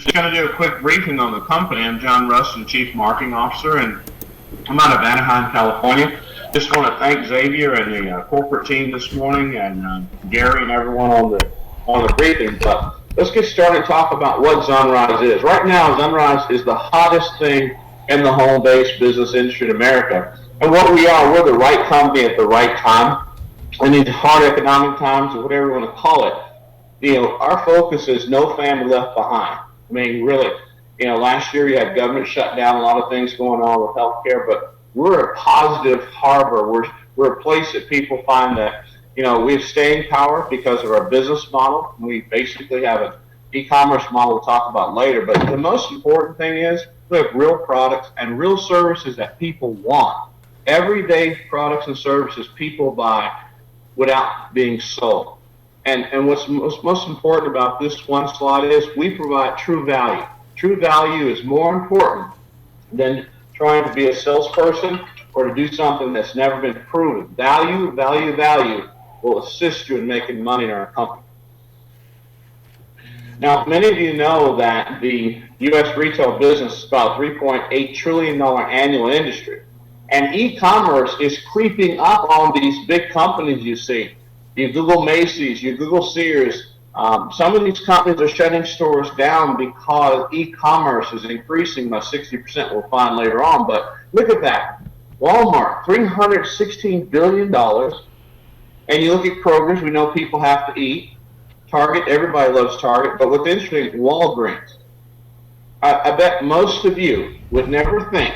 Just going to do a quick briefing on the company. I'm John Rustin, Chief Marketing Officer, and I'm out of Anaheim, California. Just want to thank Xavier and the corporate team this morning, and Gary and everyone on the briefing. But let's get started and talk about what Zhunrize is. Right now, Zhunrize is the hottest thing in the home-based business industry in America. And what we are, we're the right company at the right time. In these hard economic times, or whatever you want to call it, our focus is no family left behind. I mean, really, last year you had government shut down, a lot of things going on with healthcare, but we're a positive harbor. We're a place that people find that, we have staying power because of our business model. We basically have an e-commerce model we'll talk about later, but the most important thing is we have real products and real services that people want. Everyday products and services people buy without being sold. And what's most important about this one slide is we provide true value. True value is more important than trying to be a salesperson or to do something that's never been proven. Value will assist you in making money in our company. Now, many of you know that the U.S. retail business is about a $3.8 trillion annual industry. And e-commerce is creeping up on these big companies you see. You Google Macy's, you Google Sears. Some of these companies are shutting stores down because e-commerce is increasing by 60%. We'll find later on. But look at that. Walmart, $316 billion. And you look at Kroger's, we know people have to eat. Target, everybody loves Target. But what's interesting, Walgreens. I bet most of you would never think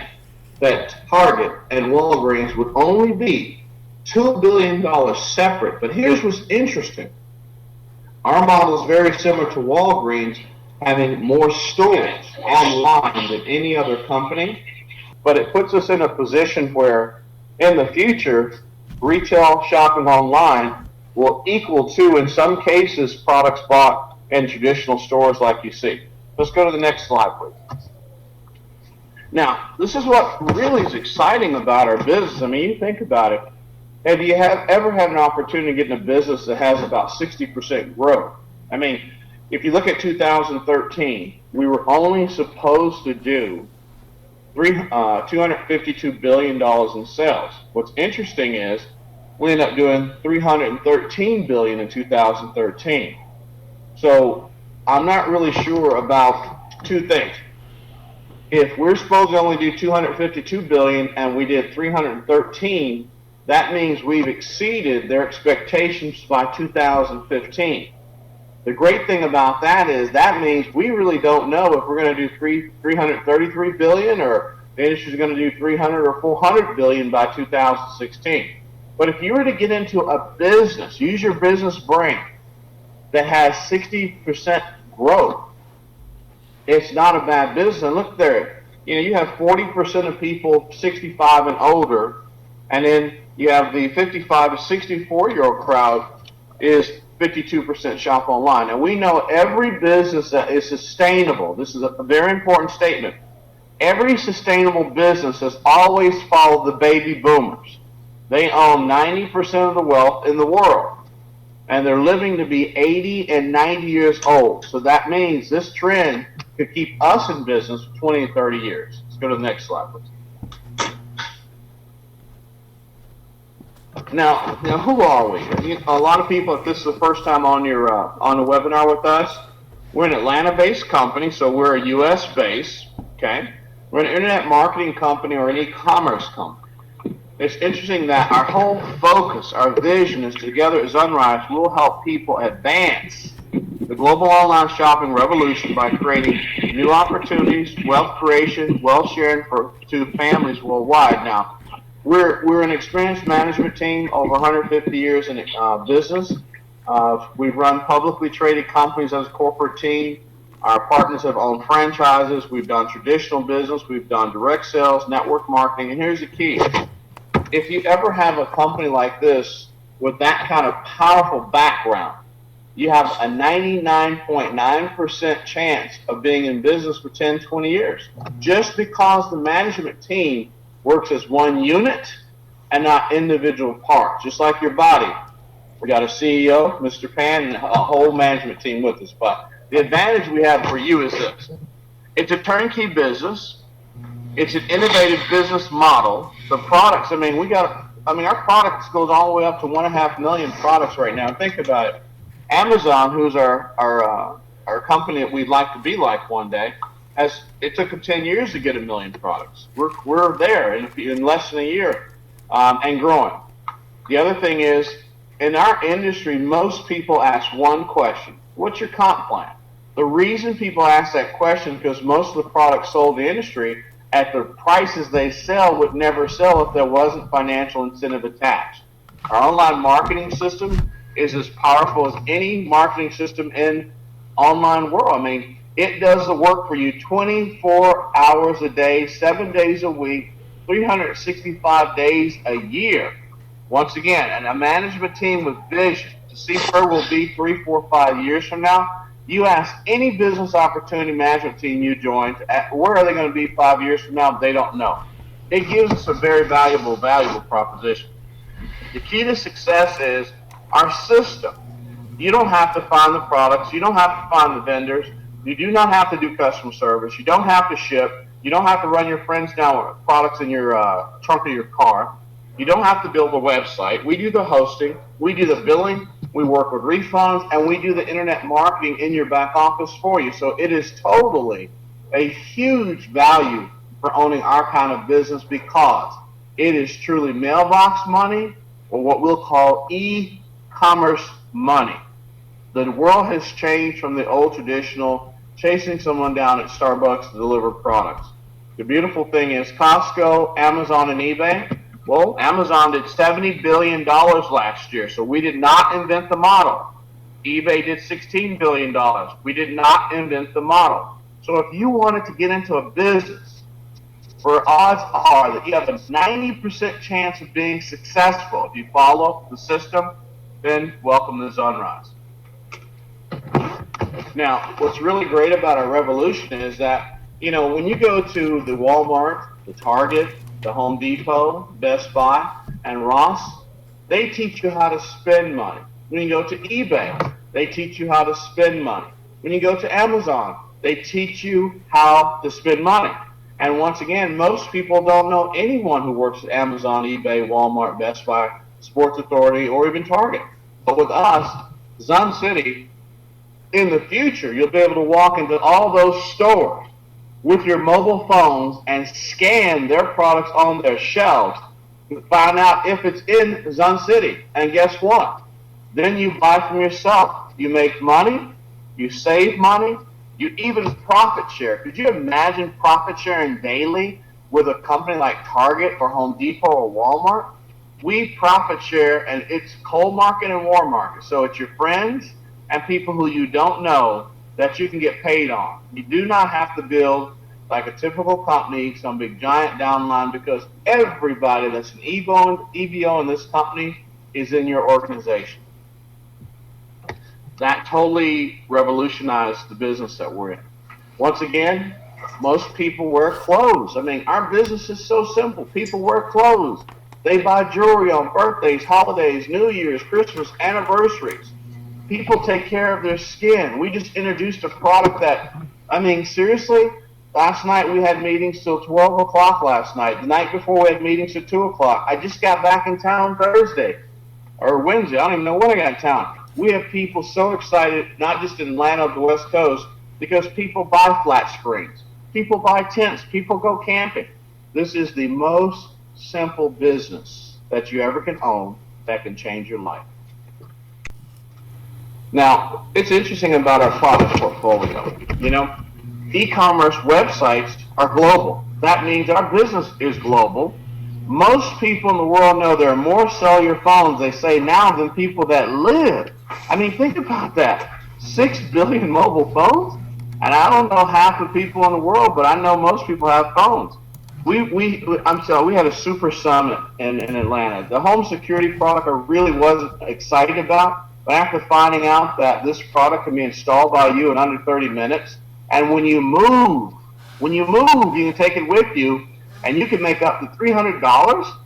that Target and Walgreens would only be $2 billion separate. But here's what's interesting. Our model is very similar to Walgreens, having more stores online than any other company. But it puts us in a position where, in the future, retail shopping online will equal to, in some cases, products bought in traditional stores like you see. Let's go to the next slide, please. Now, this is what really is exciting about our business. I mean, you think about it. Have you ever had an opportunity to get in a business that has about 60% growth? I mean, if you look at 2013, we were only supposed to do $252 billion in sales. What's interesting is we ended up doing $313 billion in 2013. So I'm not really sure about two things. If we're supposed to only do $252 billion and we did $313, that means we've exceeded their expectations by 2015. The great thing about that is that means we really don't know if we're going to do $333 billion or the industry is going to do $300 or $400 billion by 2016. But if you were to get into a business, use your business brain, that has 60% growth, it's not a bad business. And look there, you have 40% of people 65 and older, and then you have the 55 to 64-year-old crowd is 52% shop online. And we know every business that is sustainable, this is a very important statement, every sustainable business has always followed the baby boomers. They own 90% of the wealth in the world, and they're living to be 80 and 90 years old. So that means this trend could keep us in business for 20 and 30 years. Let's go to the next slide, please. Now, who are we? A lot of people, if this is the first time on your on a webinar with us, we're an Atlanta-based company, so we're a U.S.-based. Okay, we're an internet marketing company or an e-commerce company. It's interesting that our whole focus, our vision is together at Zhunrize, we'll help people advance the global online shopping revolution by creating new opportunities, wealth creation, wealth sharing to families worldwide. Now, we're an experienced management team, over 150 years in business. We've run publicly traded companies as a corporate team. Our partners have owned franchises. We've done traditional business. We've done direct sales, network marketing. And here's the key. If you ever have a company like this with that kind of powerful background, you have a 99.9% chance of being in business for 10, 20 years, just because the management team works as one unit and not individual parts, just like your body. We got a CEO, Mr. Pan, and a whole management team with us. But The advantage we have for you is this. It's a turnkey business. It's an innovative business model. The products, our products goes all the way up to 1.5 million products right now. Think about it. Amazon, who's our company that we'd like to be like one day, it took them 10 years to get 1 million products. We're there in less than a year, and growing. The other thing is, in our industry, most people ask one question: what's your comp plan? The reason people ask that question is because most of the products sold in the industry at the prices they sell would never sell if there wasn't financial incentive attached. Our online marketing system is as powerful as any marketing system in online world. It does the work for you 24 hours a day, 7 days a week, 365 days a year. Once again, and a management team with vision to see where we'll be 3, 4, 5 years from now. You ask any business opportunity management team you join, where are they going to be 5 years from now? They don't know. It gives us a very valuable proposition. The key to success is our system. You don't have to find the products. You don't have to find the vendors. You do not have to do customer service. You don't have to ship. You don't have to run your friends down with products in your trunk of your car. You don't have to build a website. We do the hosting. We do the billing. We work with refunds, and we do the internet marketing in your back office for you. So it is totally a huge value for owning our kind of business, because it is truly mailbox money, or what we'll call e-commerce money. The world has changed from the old traditional chasing someone down at Starbucks to deliver products. The beautiful thing is Costco, Amazon, and eBay. Well, Amazon did $70 billion last year, so we did not invent the model. eBay did $16 billion. We did not invent the model. So if you wanted to get into a business where odds are that you have a 90% chance of being successful if you follow the system, then welcome to Zhunrize. Now, what's really great about our revolution is that, when you go to the Walmart, the Target, the Home Depot, Best Buy, and Ross, they teach you how to spend money. When you go to eBay, they teach you how to spend money. When you go to Amazon, they teach you how to spend money. And once again, most people don't know anyone who works at Amazon, eBay, Walmart, Best Buy, Sports Authority, or even Target. But with us, Zun City, in the future, you'll be able to walk into all those stores with your mobile phones and scan their products on their shelves to find out if it's in Zun City. And guess what? Then you buy from yourself. You make money, you save money, you even profit share. Could you imagine profit sharing daily with a company like Target or Home Depot or Walmart? We profit share, and it's cold market and warm market. So it's your friends and people who you don't know that you can get paid on. You do not have to build like a typical company, some big giant downline, because everybody that's an EVO in this company is in your organization. That totally revolutionized the business that we're in. Once again, most people wear clothes. Our business is so simple. People wear clothes. They buy jewelry on birthdays, holidays, New Year's, Christmas, anniversaries. People take care of their skin. We just introduced a product that, seriously, last night we had meetings till 12 o'clock last night. The night before we had meetings till 2 o'clock. I just got back in town Thursday or Wednesday. I don't even know when I got in town. We have people so excited, not just in Atlanta, the West Coast, because people buy flat screens. People buy tents. People go camping. This is the most simple business that you ever can own that can change your life. Now, it's interesting about our product portfolio. E-commerce websites are global. That means our business is global. Most people in the world know there are more cellular phones, they say now, than people that live. Think about that. 6 billion mobile phones? And I don't know half the people in the world, but I know most people have phones. We had a super summit in Atlanta. The home security product I really wasn't excited about, but after finding out that this product can be installed by you in under 30 minutes, and when you move, you can take it with you, and you can make up to $300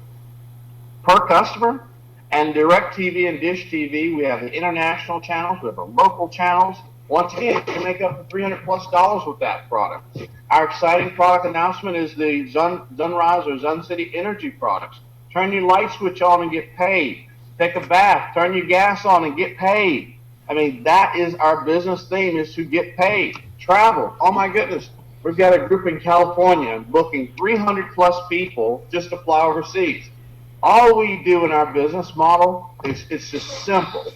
per customer. And DirecTV and Dish TV, we have the international channels, we have the local channels. Once again, you can make up to $300+ with that product. Our exciting product announcement is the Zhunrize or Zun City Energy products. Turn your light switch on and get paid. Take a bath, turn your gas on and get paid. I mean, that is our business theme, is to get paid. Travel, oh my goodness. We've got a group in California booking 300+ people just to fly overseas. All we do in our business model is it's just simple.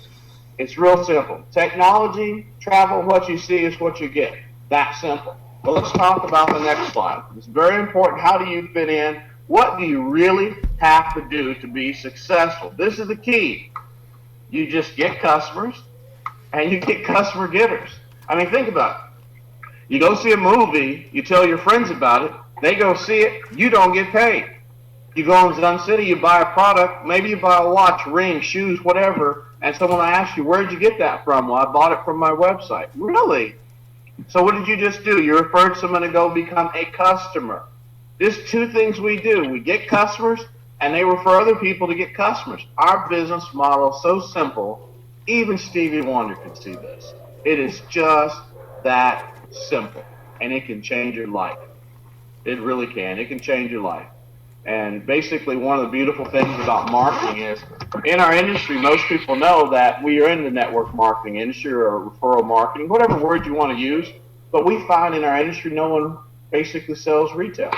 It's real simple. Technology, travel, what you see is what you get. That simple. But let's talk about the next slide. It's very important. How do you fit in? What do you really have to do to be successful? This is the key. You just get customers, and you get customer getters. I mean, think about it. You go see a movie, you tell your friends about it, they go see it, you don't get paid. You go in Zun City, you buy a product, maybe you buy a watch, ring, shoes, whatever, and someone will ask you, where'd you get that from? Well, I bought it from my website. Really? So what did you just do? You referred someone to go become a customer. There's two things we do. We get customers, and they refer other people to get customers. Our business model is so simple, even Stevie Wonder can see this. It is just that simple, and it can change your life. It really can. It can change your life. And basically, one of the beautiful things about marketing is, in our industry, most people know that we are in the network marketing industry or referral marketing, whatever word you want to use. But we find in our industry, no one basically sells retail.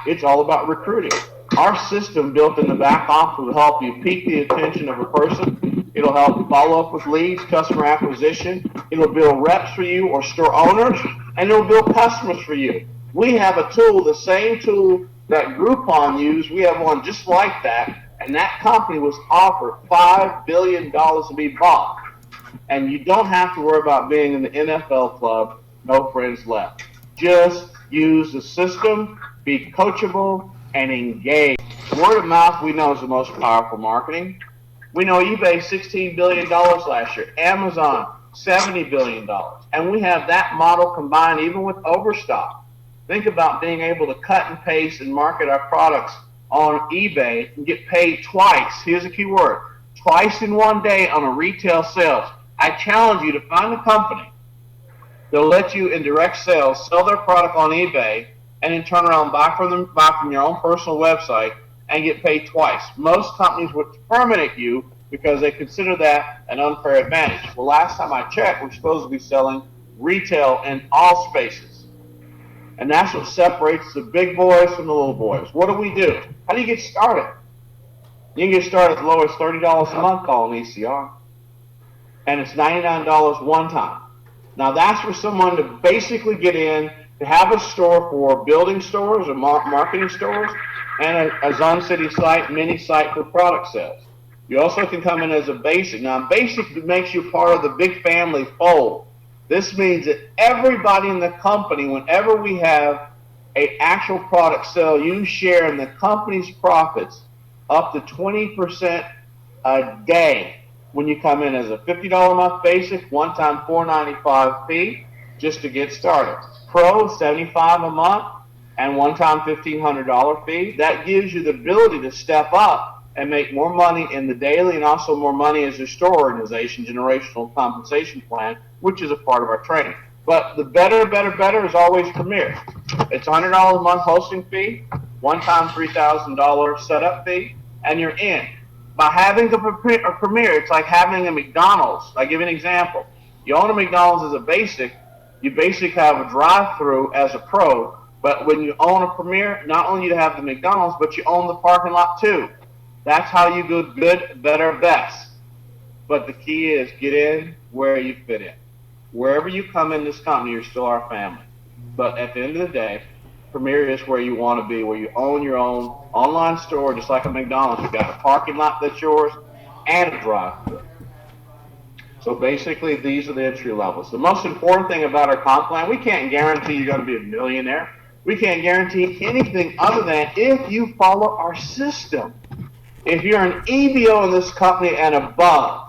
It's all about recruiting. Our system built in the back office will help you pique the attention of a person. It'll help you follow up with leads, customer acquisition. It'll build reps for you or store owners, and it'll build customers for you. We have a tool, the same tool that Groupon used. We have one just like that, and that company was offered $5 billion to be bought. And you don't have to worry about being in the NFL club, no friends left. Just use the system, be coachable, and engage. Word of mouth, we know, is the most powerful marketing. We know eBay $16 billion last year, Amazon $70 billion. And we have that model combined even with Overstock. Think about being able to cut and paste and market our products on eBay and get paid twice. Here's a key word. Twice in one day on a retail sales. I challenge you to find a company that'll let you in direct sales sell their product on eBay and then turn around and buy from your own personal website and get paid twice. Most companies would terminate you because they consider that an unfair advantage. Well, last time I checked, we're supposed to be selling retail in all spaces. And that's what separates the big boys from the little boys. What do? How do you get started? You can get started as low as $30 a month calling ECR. And it's $99 one time. Now that's for someone to basically get in, to have a store for building stores or marketing stores, and a Zun City site, mini site for product sales. You also can come in as a basic. Now basic makes you part of the big family fold. This means that everybody in the company, whenever we have an actual product sale, you share in the company's profits up to 20% a day when you come in as a $50 a month basic, one-time $495 fee just to get started. Pro, $75 a month, and one-time $1,500 fee. That gives you the ability to step up and make more money in the daily and also more money as your store organization, generational compensation plan, which is a part of our training. But the better is always Premier. It's $100 a month hosting fee, one-time $3,000 setup fee, and you're in. By having a Premier, it's like having a McDonald's. I'll give you an example. You own a McDonald's as a basic, you basically have a drive-through as a pro, but when you own a Premier, not only do you have the McDonald's, but you own the parking lot too. That's how you go good, better, best. But the key is get in where you fit in. Wherever you come in this company, you're still our family. But at the end of the day, Premier is where you want to be, where you own your own online store, just like a McDonald's. You've got a parking lot that's yours and a drive-thru. So basically, these are the entry levels. The most important thing about our comp plan, we can't guarantee you're going to be a millionaire. We can't guarantee anything other than if you follow our system. If you're an EBO in this company and above,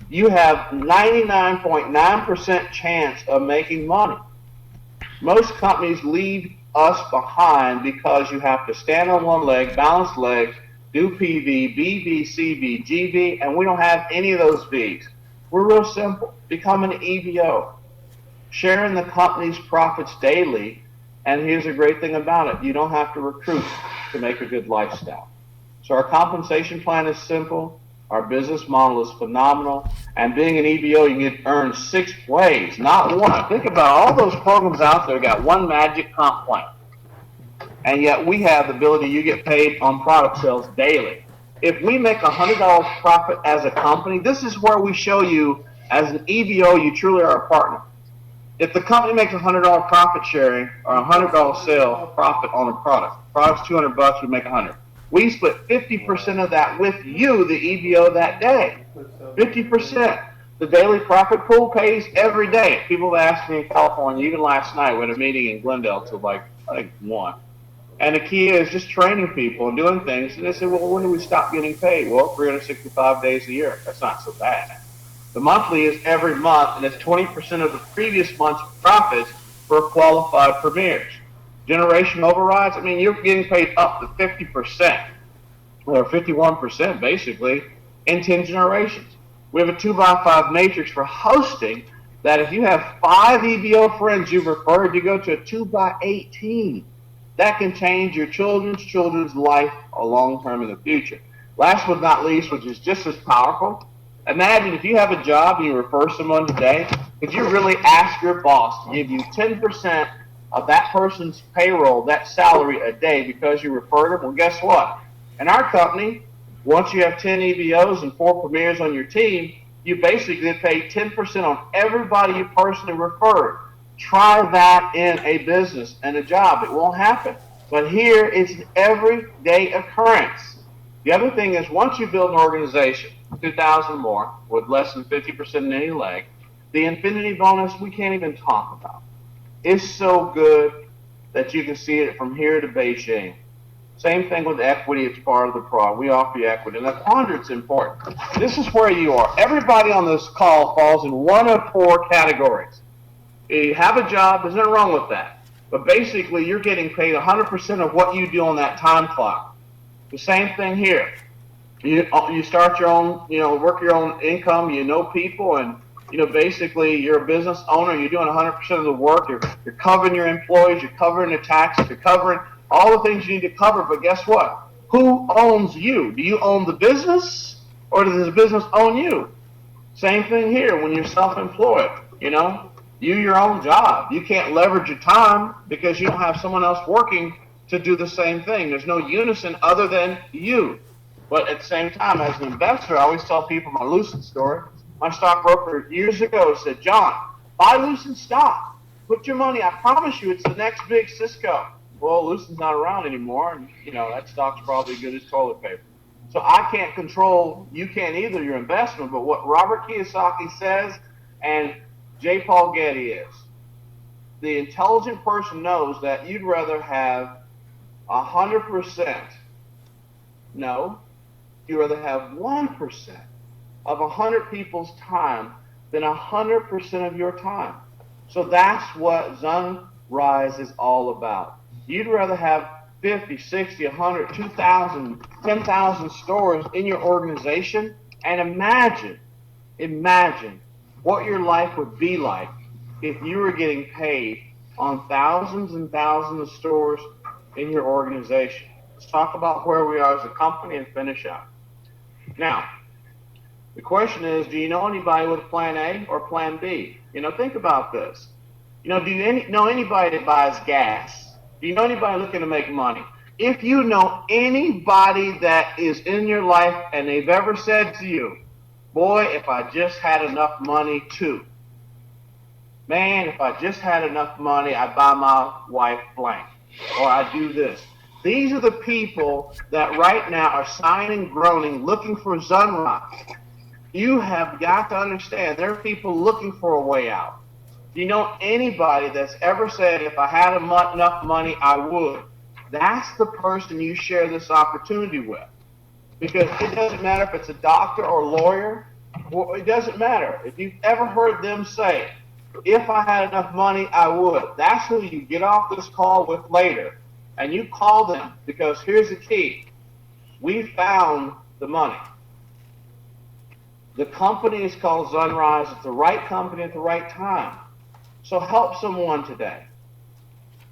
you have 99.9% chance of making money. Most companies leave us behind because you have to stand on one leg, balance legs, do PV, BV, CV, GV, and we don't have any of those Vs. We're real simple. Become an EBO. sharing the company's profits daily. And here's a great thing about it. You don't have to recruit to make a good lifestyle. So our compensation plan is simple. Our business model is phenomenal. And being an EBO, you can earn 6 ways, not one. Think about all those programs out there got one magic comp plan. And yet we have the ability, you get paid on product sales daily. If we make $100 profit as a company, this is where we show you, as an EBO, you truly are a partner. If the company makes $100 profit sharing or $100 sale profit on a product's $200, we make $100. We split 50% of that with you, the EBO, that day. 50%. The daily profit pool pays every day. People have asked me in California, even last night, we had a meeting in Glendale till I think 1. And the key is just training people and doing things. And they say, well, when do we stop getting paid? Well, 365 days a year. That's not so bad. The monthly is every month, and it's 20% of the previous month's profits for qualified premiers. Generation overrides, I mean, you're getting paid up to 50%, or 51% basically, in 10 generations. We have a 2x5 matrix for hosting that if you have 5 EBO friends you've referred, you go to a 2x18. That can change your children's life a long term in the future. Last but not least, which is just as powerful, imagine if you have a job and you refer someone today, could you really ask your boss to give you 10% of that person's payroll, that salary a day because you referred them? Well, guess what? In our company, once you have 10 EBOs and 4 premiers on your team, you basically get paid 10% on everybody you personally referred. Try that in a business and a job. It won't happen. But here, it's an everyday occurrence. The other thing is, once you build an organization, 2,000 more, with less than 50% in any leg, the infinity bonus we can't even talk about. It's so good that you can see it from here to Beijing. Same thing with equity. It's part of the product. We offer you equity. And the quadrant's important. This is where you are. Everybody on this call falls in one of 4 categories. You have a job, there's nothing wrong with that. But basically, you're getting paid 100% of what you do on that time clock. The same thing here. You start your own, work your own income, you know people, and, basically you're a business owner, you're doing 100% of the work, you're covering your employees, you're covering the taxes, you're covering all the things you need to cover, but guess what? Who owns you? Do you own the business, or does the business own you? Same thing here when you're self-employed, You your own job. You can't leverage your time because you don't have someone else working to do the same thing. There's no unison other than you. But at the same time, as an investor, I always tell people my Lucid story. My stockbroker years ago said, John, buy Lucid stock. Put your money, I promise you, it's the next big Cisco. Well, Lucid's not around anymore, and that stock's probably good as toilet paper. So I can't control, you can't either, your investment, but what Robert Kiyosaki says, and J. Paul Getty is, the intelligent person knows that you'd rather have 100%. No, you'd rather have 1% of 100 people's time than 100% of your time. So that's what Zhunrize is all about. You'd rather have 50, 60, 100, 2,000, 10,000 stores in your organization, and imagine what your life would be like if you were getting paid on thousands and thousands of stores in your organization. Let's talk about where we are as a company and finish up. Now, the question is, do you know anybody with plan A or plan B? Think about this. Do you know anybody that buys gas? Do you know anybody looking to make money? If you know anybody that is in your life and they've ever said to you, boy, if I just had enough money too. Man, if I just had enough money, I'd buy my wife blank. Or I'd do this. These are the people that right now are sighing and groaning, looking for Zhunrize. You have got to understand, there are people looking for a way out. Do you know anybody that's ever said, if I had enough money, I would? That's the person you share this opportunity with. Because it doesn't matter if it's a doctor or a lawyer, or it doesn't matter. If you've ever heard them say, if I had enough money, I would. That's who you get off this call with later. And you call them, because here's the key. We found the money. The company is called Zhunrize. It's the right company at the right time. So help someone today.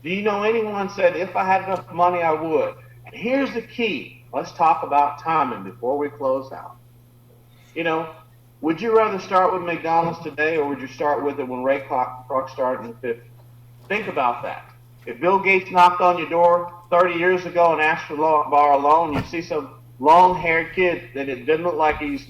Do you know anyone said, if I had enough money, I would? And here's the key. Let's talk about timing before we close out. You know, would you rather start with McDonald's today, or would you start with it when Ray Kroc started in the 50s? Think about that. If Bill Gates knocked on your door 30 years ago and asked for borrow a loan, you'd see some long-haired kid that it didn't look like he's,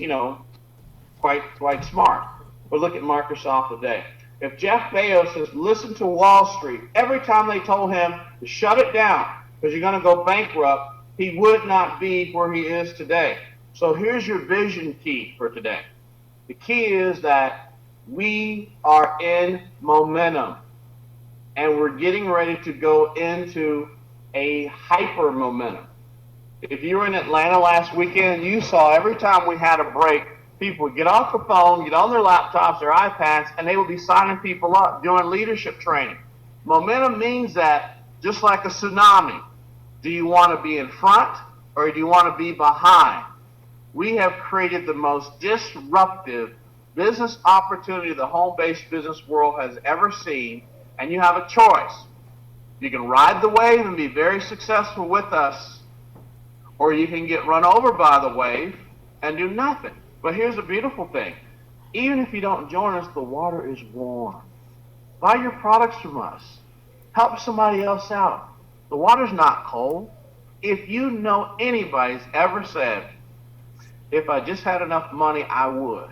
quite smart. But look at Microsoft today. If Jeff Bezos has listened to Wall Street every time they told him to shut it down because you're going to go bankrupt, he would not be where he is today. So here's your vision key for today. The key is that we are in momentum, and we're getting ready to go into a hyper momentum. If you were in Atlanta last weekend, you saw every time we had a break, people would get off the phone, get on their laptops, their iPads, and they would be signing people up, doing leadership training. Momentum means that, just like a tsunami, do you want to be in front or do you want to be behind? We have created the most disruptive business opportunity the home-based business world has ever seen, and you have a choice. You can ride the wave and be very successful with us, or you can get run over by the wave and do nothing. But here's the beautiful thing. Even if you don't join us, the water is warm. Buy your products from us. Help somebody else out. The water's not cold. If you know anybody's ever said, if I just had enough money, I would.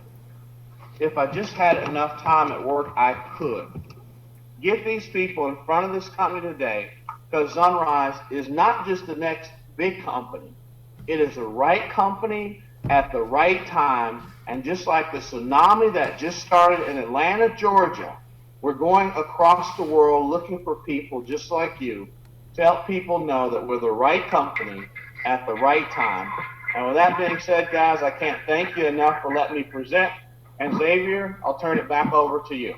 If I just had enough time at work, I could. Get these people in front of this company today, because Zhunrize is not just the next big company. It is the right company at the right time, and just like the tsunami that just started in Atlanta, Georgia, we're going across the world looking for people just like you to help people know that we're the right company at the right time. And with that being said, guys, I can't thank you enough for letting me present. And Xavier, I'll turn it back over to you.